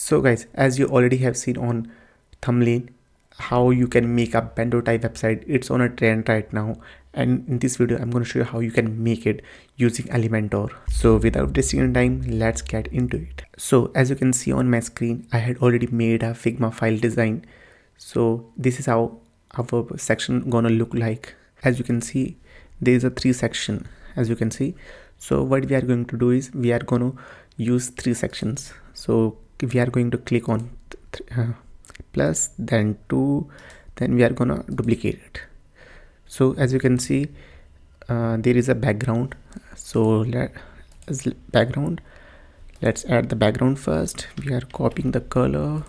So guys, as you already have seen on thumbnail, how you can make a bento type website. It's on a trend right now, and in this video I'm going to show you how you can make it using Elementor. So without wasting any time, let's get into it. So as you can see on my screen, I had already made a Figma file design. So this is how our section gonna look like. As you can see, there is a 3 section, as you can see. So what we are going to do is we are going to use 3 sections. So we are going to click on plus, then 2, then we are gonna duplicate it. So as you can see, there is a background. So let's add the background first. We are copying the color,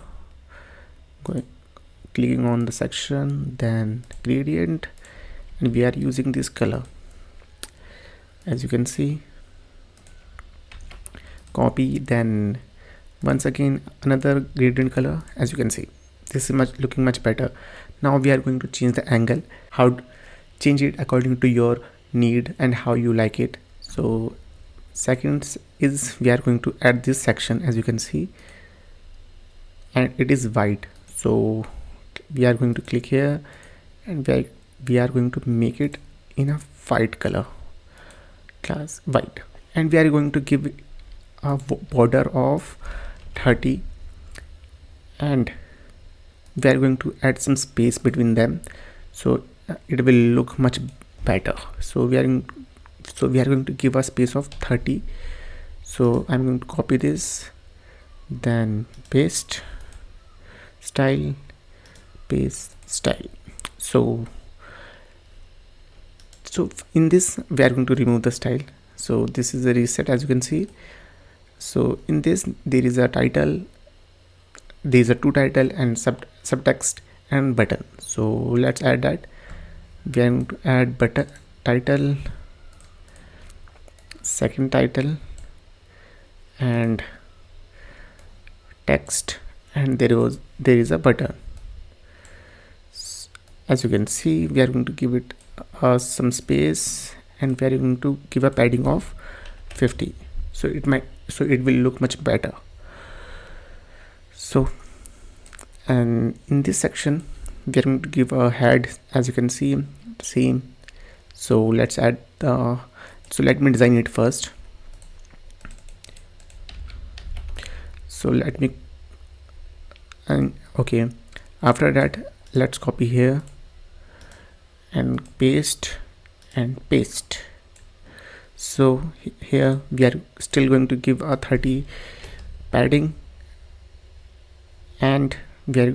clicking on the section, then gradient, and we are using this color. As you can see, copy, then once again another gradient color. As you can see, this is looking much better. Now we are going to change the angle, how change it according to your need and how you like it. So second is we are going to add this section, as you can see, and it is white. So we are going to click here, and we are going to make it in a white color, class white, and we are going to give a border of 30, and we are going to add some space between them, so it will look much better. So we are going to give a space of 30. So I'm going to copy this, then paste style, paste style. So in this we are going to remove the style. So this is a reset, as you can see. So in this there is a title, there is a 2 title and subtext and button. So let's add that. We are going to add button, title, second title, and text, and there is a button. As you can see, we are going to give it some space, and we are going to give a padding of 50. So it will look much better. So, and in this section we are going to give a head, as you can see, same. So let's add the, so let me design it first. So let me, and okay, after that let's copy here and paste and paste. So here we are still going to give a 30 padding, and we are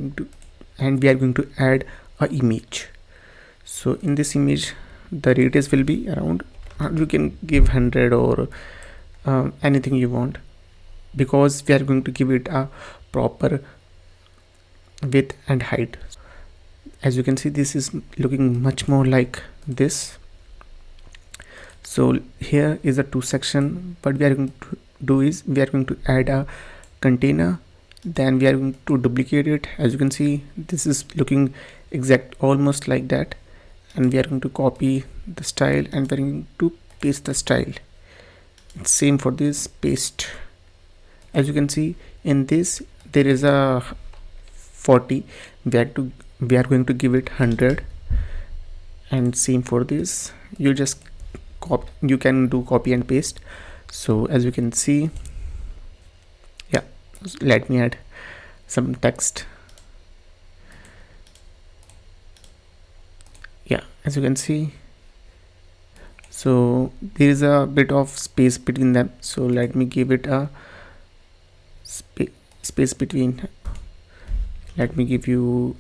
going to add a image. So in this image the radius will be around, you can give 100 or anything you want, because we are going to give it a proper width and height. As you can see, this is looking much more like this. So here is a 2 section. What we are going to do is we are going to add a container, then we are going to duplicate it. As you can see, this is looking exact, almost like that, and we are going to copy the style and we are going to paste the style. Same for this, paste. As you can see, in this there is a 40, we are going to give it 100, and same for this. You can do copy and paste. So as you can see, yeah, let me add some text. Yeah, as you can see, so there is a bit of space between them. So let me give it a space between, let me give you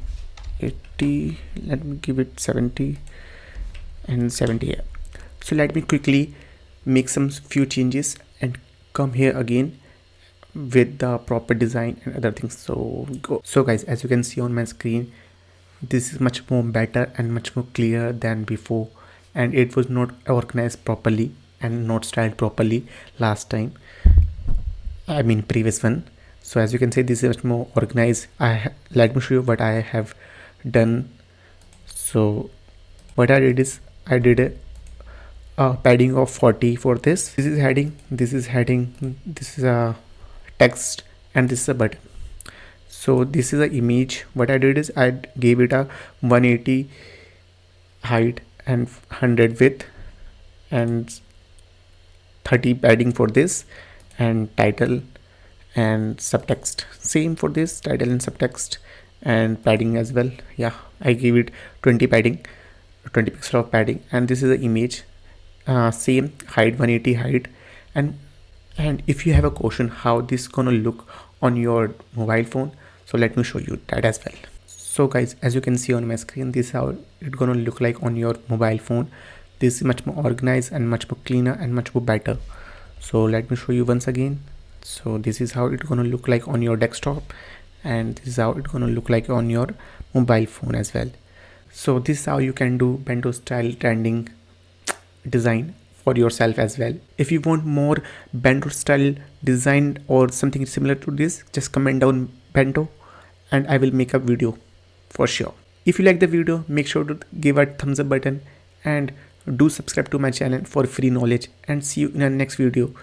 80, let me give it 70 and 70 here. So let me quickly make some few changes and come here again with the proper design and other things. So go. So guys, as you can see on my screen, this is much more better and much more clear than before, and it was not organized properly and not styled properly last time, I mean previous one. So as you can see, this is much more organized. Let me show you what I have done. So what I did is I did a padding of 40 for this. This is heading, this is heading, this is a text, and this is a button. So this is the image. What I did is I gave it a 180 height and 100 width and 30 padding for this, and title and subtext same for this, title and subtext and padding as well. Yeah, I gave it 20 padding, 20 pixel of padding, and this is the image. Same height, 180 height. And if you have a question how this gonna look on your mobile phone, so let me show you that as well. So guys, as you can see on my screen, this is how it's gonna look like on your mobile phone. This is much more organized and much more cleaner and much more better. So let me show you once again. So this is how it's gonna look like on your desktop, and this is how it's gonna look like on your mobile phone as well. So this is how you can do bento style trending design for yourself as well. If you want more bento style design or something similar to this, just comment down bento and I will make a video for sure. If you like the video, make sure to give a thumbs up button and do subscribe to my channel for free knowledge, and see you in our next video.